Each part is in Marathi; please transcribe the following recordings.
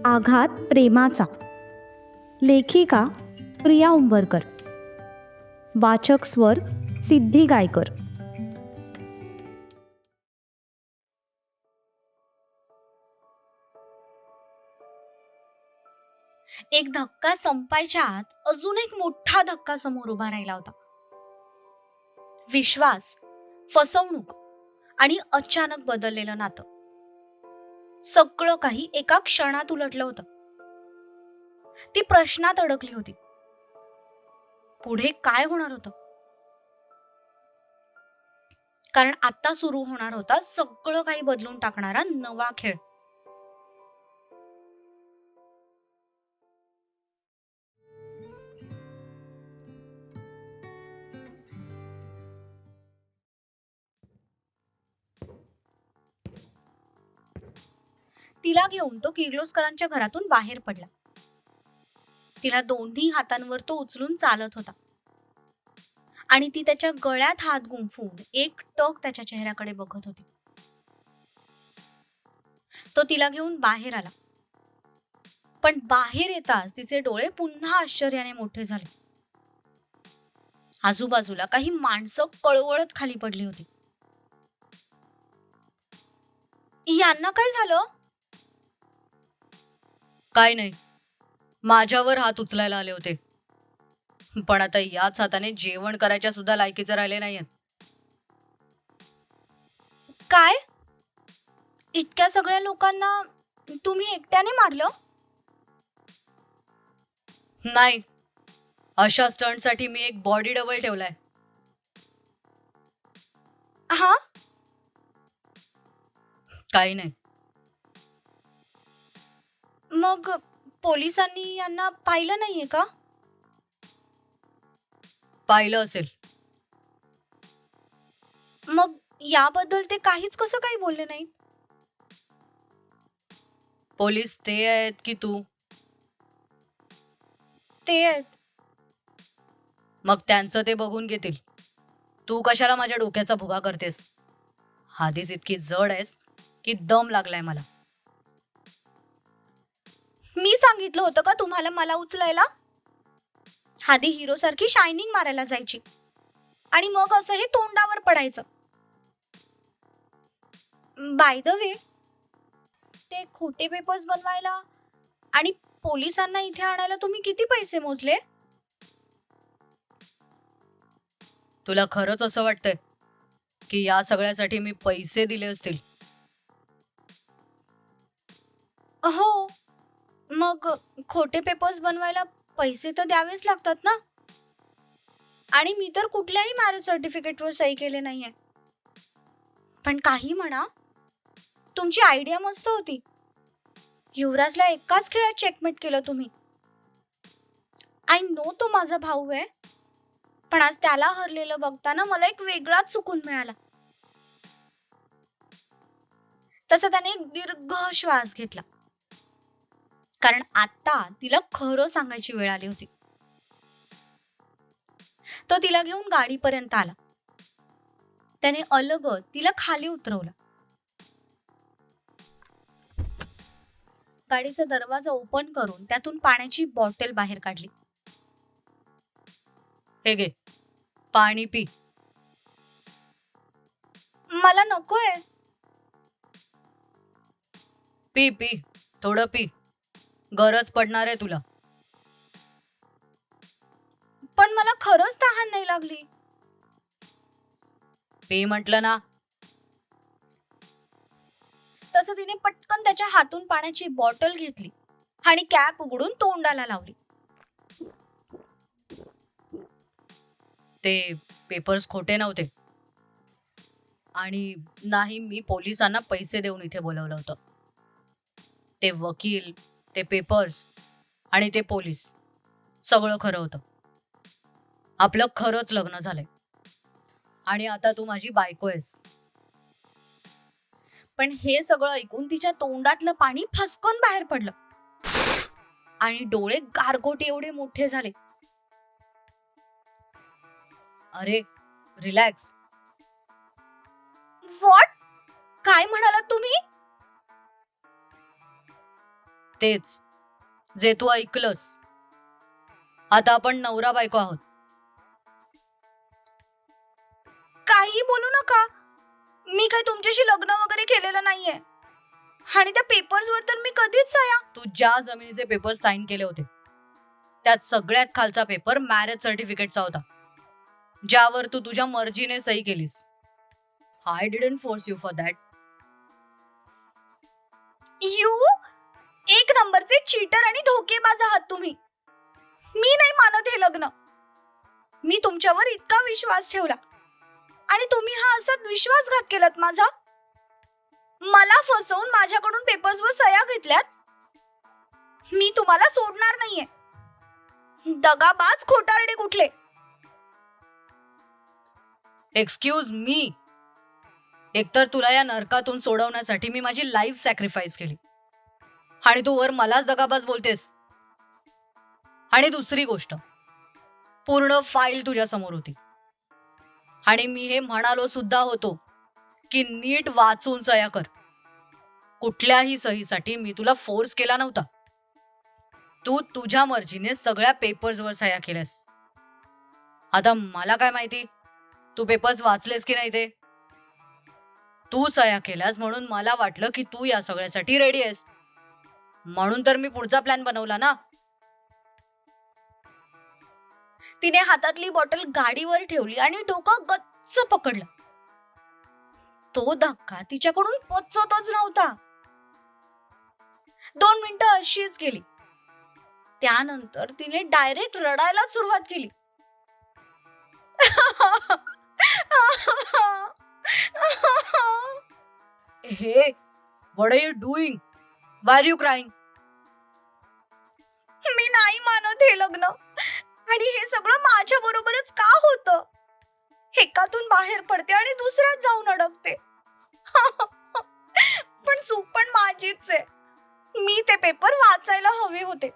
आघात प्रेमाचा. लेखिका प्रिया उंबरकर. वाचक स्वर सिद्धी गायकर. एक धक्का संपायच्या आत अजून एक मोठा धक्का समोर उभा राहिला होता. विश्वास, फसवणूक आणि अचानक बदललेलं नातं. सगळं काही एका क्षणात उलटलं होतं. ती प्रश्नात अडकली होती. पुढे काय होणार होतं? कारण आता सुरू होणार होता सगळं काही बदलून टाकणारा नवा खेळ. तिला घेऊन तो किर्लोस्करांच्या घरातून बाहेर पडला. तिला दोन्ही हातांवर तो उचलून चालत होता आणि ती त्याच्या गळ्यात हात गुंफून एक टक त्याच्या चेहऱ्याकडे बघत होती. तो तिला घेऊन बाहेर आला, पण बाहेर येताच तिचे डोळे पुन्हा आश्चर्याने मोठे झाले. आजूबाजूला काही माणसं कळवळत खाली पडली होती. यांना काय झालं? काय नाही, माझ्यावर हात उचलायला आले होते, पण आता याच हाताने जेवण करायच्या सुद्धा लायकीचे राहिले नाहीयेत. काय? इतक्या सगळ्या लोकांना तुम्ही एकट्याने मारलं? नाही, अशा स्टंटसाठी मी एक बॉडी डबल ठेवलाय. हा? काही नाही. मग पोलिसांनी यांना पाहिलं नाहीये का? पाहिलं असेल. मग याबद्दल ते काहीच कसं काही बोलले नाही? पोलीस ते आहेत की तू? ते आहेत. मग त्यांचं ते बघून घेतील. तू कशाला माझ्या डोक्याचा भुगा करतेस? आधीच इतकी जड आहेस की दम लागलाय मला. मी सांगितलं होतं का तुम्हाला मला उचलायला? आधी हिरो सारखी शायनिंग मारायला जायची आणि मग असं हे तोंडावर पडायचं. बाय द वे, ते खोटे पेपर्स बनवायला आणि पोलिसांना इथे आणायला तुम्ही किती पैसे मोजले? तुला खरंच असं वाटतंय की या सगळ्यासाठी मी पैसे दिले असतील? हो, मग खोटे पेपर्स बनवायला पैसे तर द्यावेच लागतात ना. आणि मी तर कुठल्याही मॅरेज सर्टिफिकेटवर सही केले नाहीये. पण काही म्हणा, तुमची आयडिया मस्त होती. युवराजला एकाच खेळात चेकमेट केलं तुम्ही. आय नो तो माझा भाऊ आहे, पण आज त्याला हरलेलं बघताना मला एक वेगळाच सुकून मिळाला. तसं त्याने एक दीर्घ श्वास घेतला, कारण आता तिला खरं सांगायची वेळ आली होती. तो तिला घेऊन गाडीपर्यंत आला. त्याने अलगद तिला खाली उतरवलं. गाडीचा दरवाजा ओपन करून त्यातून पाण्याची बॉटल बाहेर काढली. हे घे, पाणी पी. मला नकोय. पी पी, थोडं पी. गरज पडणार आहे तुला. पण मला खरंच तहान नाही लागली. पी म्हटलं ना. तसं तिने पटकन त्याच्या हातून पाण्याची बॉटल घेतली आणि कॅप उघडून तोंडाला लावली. ते पेपर्स खोटे नव्हते आणि नाही मी पोलिसांना पैसे देऊन इथे बोलवलं होतं. ते वकील, ते पेपर्स आणि ते पोलीस सगळं खरं होतं. आपलं खरंच लग्न झालंय आणि आता तू माझी बायको आहेस. पण हे सगळं ऐकून तिच्या तोंडातलं पाणी फसकन बाहेर पडलं आणि डोळे गारगोटी एवढे मोठे झाले. अरे रिलॅक्स. व्हॉट? काय म्हणालात तुम्ही? तेच जे तू ऐकलंस. आता आपण नवरा बायको आहोत. काही बोलू नका. मी काही तुमच्याशी लग्न वगैरे केलेलं नाहीये. आणि त्या पेपर्सवर तर मी कधीच सह्या. तू ज्या जमिनीचे पेपर साईन केले होते त्यात सगळ्यात खालचा पेपर मॅरेज सर्टिफिकेटचा होता, ज्यावर तू तुझ्या मर्जीने सही केलीस. I didn't force you for that. You एक नंबरचे चीटर आणि धोकेबाज आहात तुम्ही. मी नाही मानत हे लग्न. मी तुमच्यावर इतका विश्वास ठेवला आणि तुम्ही हा असा विश्वासघात केलात माझा. मला फसवून माझ्याकडून पेपर्सवर सह्या घेतल्यात. मी तुम्हाला सोडणार नाहीये. दगाबाज खोटारडे कुठले. Excuse me. एकतर तुला या नरकातून सोडवण्यासाठी मी माझी लाईफ सॅक्रिफाईस केली आणि तू वर मलाच दगाबाज बोलतेस. आणि दुसरी गोष्ट, पूर्ण फाईल तुझ्या समोर होती आणि मी हे म्हणालो सुद्धा होतो की नीट वाचून सह्या कर. कुठल्याही सहीसाठी मी तुला फोर्स केला नव्हता. तू तुझ्या मर्जीने सगळ्या पेपर्सवर सह्या केल्यास. आता मला काय माहिती तू पेपर्स वाचलेस की नाही ते. तू सह्या केल्यास म्हणून मला वाटलं की तू या सगळ्यासाठी रेडी आहेस, म्हणून तर मी पुढचा प्लॅन बनवला ना. तिने हातातली बॉटल गाडीवर ठेवली आणि डोकं गच्च पकडलं. तो धक्का तिच्याकडून पचतच नव्हता. 2 मिनिटं अशीच गेली. त्यानंतर तिने डायरेक्ट रडायला सुरुवात केली. Hey what are you doing? Why are you crying? मी नाही मानत हे लग्न. आणि हे सगळं माझ्या बरोबरच का होतं. एकातून बाहेर पडते आणि दुसऱ्यात जाऊन अडकते. पण चूक पण माझीच आहे. मी ते पेपर वाचायला हवे होते.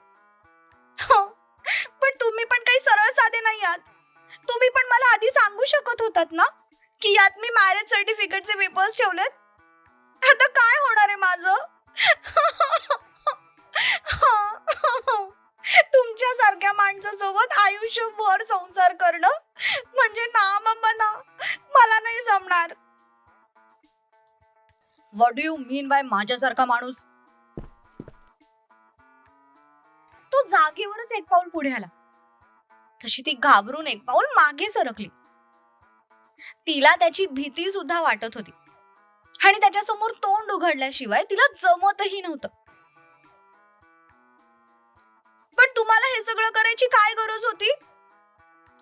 पण तुम्ही पण काही सरळ साधे नाही आहात. तुम्ही पण मला आधी सांगू शकत होतात ना की यात मी मॅरेज सर्टिफिकेटचे पेपर्स ठेवलेत. आता काय होणार आहे माझं. तुमच्यासारख्या माणसासोबत आयुष्यभर संसार करणं म्हणजे ना बाबा ना, मला नाही जमणार. What do you mean by माझ्यासारखा माणूस? तो जागेवरच एक पाऊल पुढे आला. तशी ती घाबरून एक पाऊल मागे सरकली. तिला त्याची भीती सुद्धा वाटत होती आणि त्याच्यासमोर तोंड उघडल्याशिवाय तिला जमतही नव्हतं. पण तुम्हाला हे सगळं करायची काय गरज होती.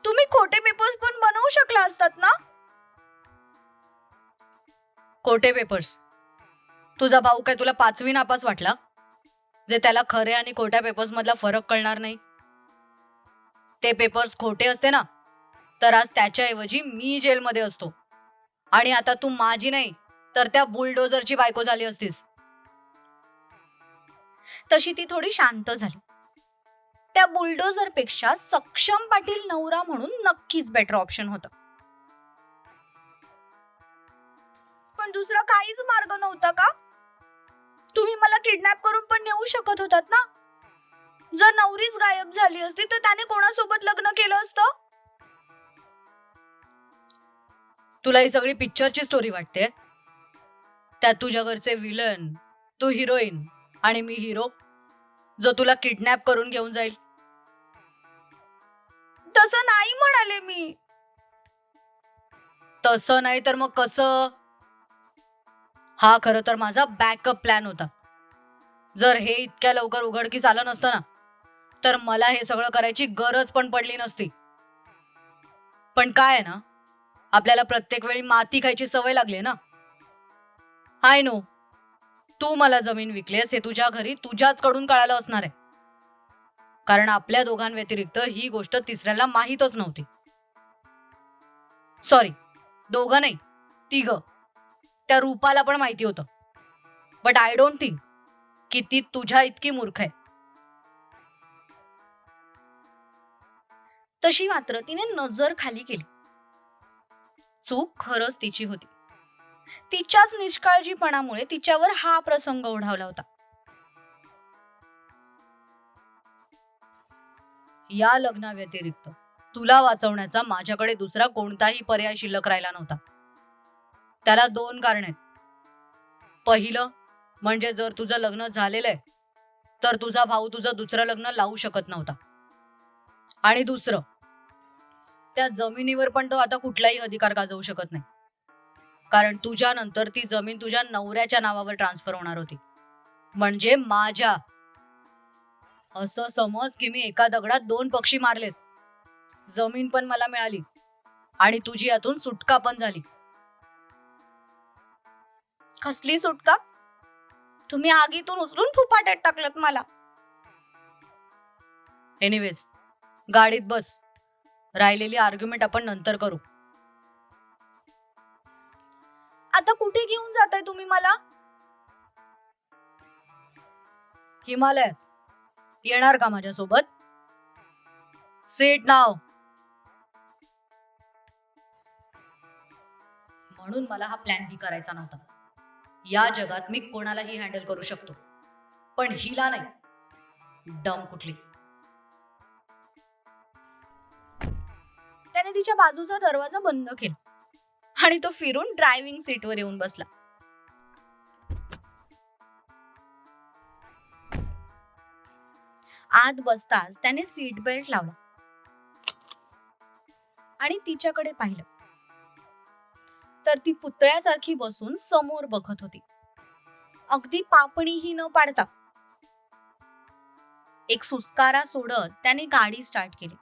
तुम्ही खोटे पेपर्स पण बनवू शकला असतात ना. खोटे पेपर्स? तुझा भाऊ काय तुला 5वी नापास वाटला, जे त्याला खरे आणि खोट्या पेपर्स मधला फरक कळणार नाही? ते पेपर्स खोटे असते ना, तर आज त्याच्याऐवजी मी जेलमध्ये असतो आणि आता तू माझी नाही तर त्या बुलडोझरची बायको झाली असतीस. तशी ती थोडी शांत झाली. त्या बुलडोझर पेक्षा सक्षम पाटील नवरा म्हणून नक्कीच बेटर ऑप्शन होतं. पण दुसरा काहीच मार्ग नव्हता का. तुम्ही मला किडनॅप करून पण नेऊ शकत होतात ना. जर नवरीच गायब झाली असती तर त्याने कोणासोबत लग्न केलं असतं. तुला ही सगळी पिक्चरची स्टोरी वाटते. त्यात तुझ्या घरचे विलन, तू हिरोईन आणि मी हिरो, जो तुला किडनॅप करून घेऊन जाईल. तसं नाही म्हणाले मी. तसं नाही तर मग कसं? हा खरं तर माझा बॅकअप प्लॅन होता. जर हे इतक्या लवकर उघडकीस आलं नसतं ना, तर मला हे सगळं करायची गरज पण पडली नसती. पण काय आहे ना, आपल्याला प्रत्येक वेळी माती खायची सवय लागली ना. आय नो, तू मला जमीन विकलीस हे तुझ्या घरी तुझ्याच कडून कळालं असणार आहे, कारण आपल्या दोघांव्यतिरिक्त ही गोष्ट तिसऱ्याला माहीतच नव्हती. सॉरी, दोघं नाही, तिघं. त्या रूपाला पण माहिती होतं, बट आय डोंट थिंक की ती तुझ्या इतकी मूर्ख आहे. तशी मात्र तिने नजर खाली केली. चूक खरंच तिची होती. तिच्याच निष्काळजीपणामुळे तिच्यावर हा प्रसंग ओढावला होता. या लग्नाव्यतिरिक्त तुला वाचवण्याचा माझ्याकडे दुसरा कोणताही पर्याय शिल्लक राहिला नव्हता. त्याला 2 कारण आहेत. पहिलं म्हणजे जर तुझं लग्न झालेलं आहे तर तुझा भाऊ तुझं दुसरं लग्न लावू शकत नव्हता. आणि दुसरं, त्या जमिनीवर पण तो आता कुठलाही अधिकार गाजवू शकत नाही, कारण तुझ्यानंतर ती जमीन तुझ्या नवऱ्याच्या नावावर ट्रान्सफर होणार होती, म्हणजे माझ्या. असं समज की मी एका दगडात 2 पक्षी मारलेत. जमीन पण मला मिळाली आणि तुझी यातून सुटका पण झाली. कसली सुटका? तुम्ही आगीतून उचलून फुफाट्यात टाकलत मला. एनिवेज, गाडीत बस. राहिलेली आर्ग्युमेंट आपण नंतर करू. आता कुठे घेऊन जाताय तुम्ही मला? हिमालयात येणार का माझ्यासोबत? सीट नाव. म्हणून मला हा प्लॅन बी करायचा नव्हता. या जगात मी कोणालाही हँडल करू शकतो, पण हिला नाही. डम कुठली. त्याने तिच्या बाजूचा दरवाजा बंद केला आणि तो फिरून ड्रायव्हिंग सीटवर येऊन बसला. आत बसताच त्याने सीट बेल्ट लावला आणि तिच्याकडे पाहिलं तर ती पुतळ्यासारखी बसून समोर बघत होती, अगदी पापणीही न पाडता. एक सुस्कारा सोडत त्याने गाडी स्टार्ट केली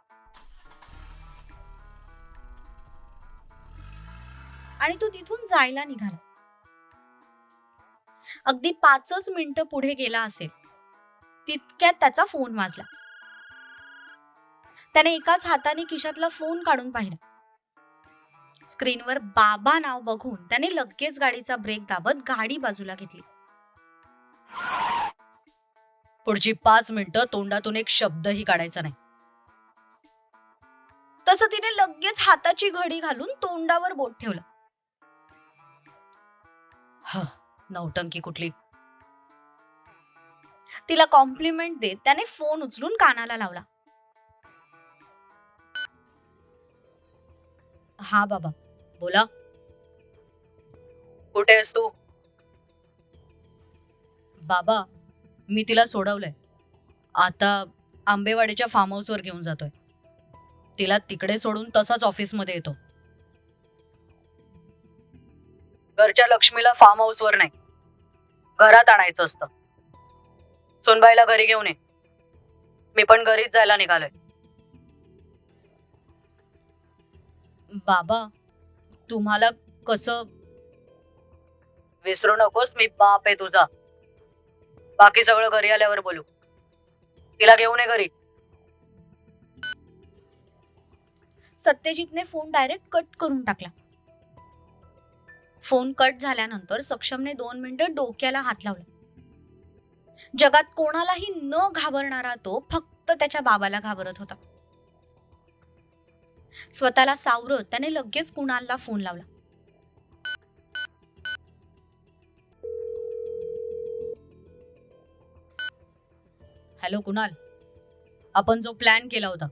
आणि तो तिथून जायला निघाला. अगदी 5च मिनिटं पुढे गेला असेल तितक्यात त्याचा फोन वाजला. त्याने एकाच हाताने खिशातला फोन काढून पाहिला. स्क्रीनवर बाबा नाव बघून त्याने लगेच गाडीचा ब्रेक दाबत गाडी बाजूला घेतली. पुढची 5 मिनिटं तोंडातून एक शब्दही काढायचा नाही. तसं तिने लगेच हाताची घडी घालून तोंडावर बोट ठेवलं. नौटंकी कुठली. तिला कॉम्प्लिमेंट देत त्याने फोन उचलून कानाला लावला. हा बाबा, बोला. कुठे आहेस तू? बाबा, मी तिला सोडवलंय. आता आंबेवाडीच्या फार्म हाऊसवर घेऊन जातोय. तिला तिकडे सोडून तसाच ऑफिसमध्ये येतो. घरच्या लक्ष्मीला फार्म हाऊसवर नाही, घरात आणायचं असतं. सुनबाईला घरी घेऊन ये. मी पण घरीच जायला निघालोय. बाबा, तुम्हाला कसं? विसरू नकोस, मी बाप आहे तुझा. बाकी सगळं घरी आल्यावर बोलू. तिला घेऊन ये घरी. सत्यजितने फोन डायरेक्ट कट करून टाकला. फोन कट झाल्यानंतर सक्षमने 2 मिनिटं डोक्याला हात लावला. जगात कोणालाही न घाबरणारा तो फक्त त्याच्या बाबाला घाबरत होता. स्वतःला सावरत त्याने लगेच कुणालला फोन लावला. हॅलो कुणाल, आपण जो प्लॅन केला होता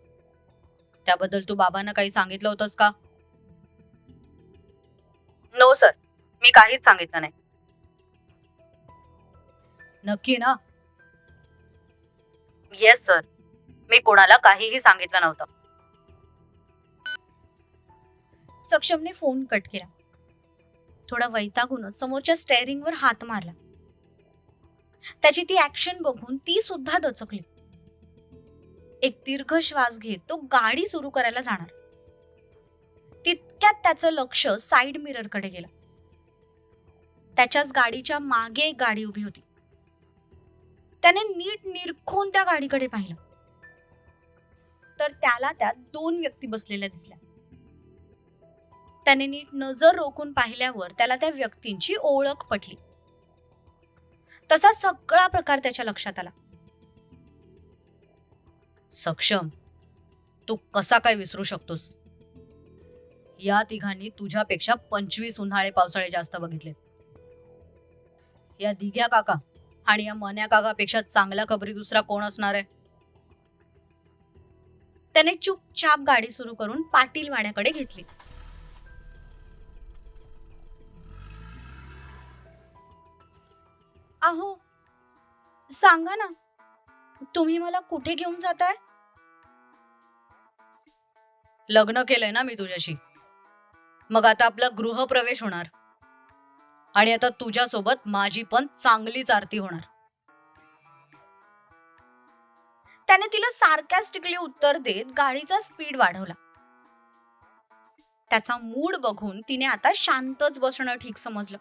त्याबद्दल तू बाबांना काही सांगितलं होतंस का? नो सर, मी काहीच सांगितलं नाही. नक्की ना? येस सर, मी कोणाला काहीही सांगितलं नव्हतं. सक्षमने फोन कट केला. थोडा वैतागूनच समोरच्या स्टेअरिंगवर हात मारला. त्याची ती ऍक्शन बघून ती सुद्धा दचकली. एक दीर्घ श्वास घेत तो गाडी सुरू करायला जाणार. तितक्यात त्याचं लक्ष साइड मिररकडे गेलं. त्याच्याच गाडीच्या मागे एक गाडी उभी होती. त्याने नीट निरखून त्या गाडीकडे पाहिलं तर त्याला त्यात 2 व्यक्ती बसलेल्या दिसल्या. त्याने नीट नजर रोखून पाहिल्यावर त्याला त्या व्यक्तींची ओळख पटली. तसा सगळा प्रकार त्याच्या लक्षात आला. सक्षम, तू कसा काय विसरू शकतोस? या तिघांनी तुझ्यापेक्षा 25 उन्हाळे पावसाळे जास्त बघितलेत. या दिघ्या काका आणि या मन्या काकापेक्षा चांगला खबरी दुसरा कोण असणार आहे? त्याने चुपचाप गाडी सुरू करून पाटील वाड्याकडे घेतली. अहो, सांगा ना, तुम्ही मला कुठे घेऊन जाताय? लग्न केलंय ना मी तुझ्याशी, मग आता आपला गृहप्रवेश होणार आणि आता तुझ्यासोबत माझी पण चांगलीच आरती होणार. त्याने तिला सार्कॅस्टिकली उत्तर देत गाडीचा स्पीड वाढवला. त्याचा मूड बघून तिने आता शांतच बसणं ठीक समजलं.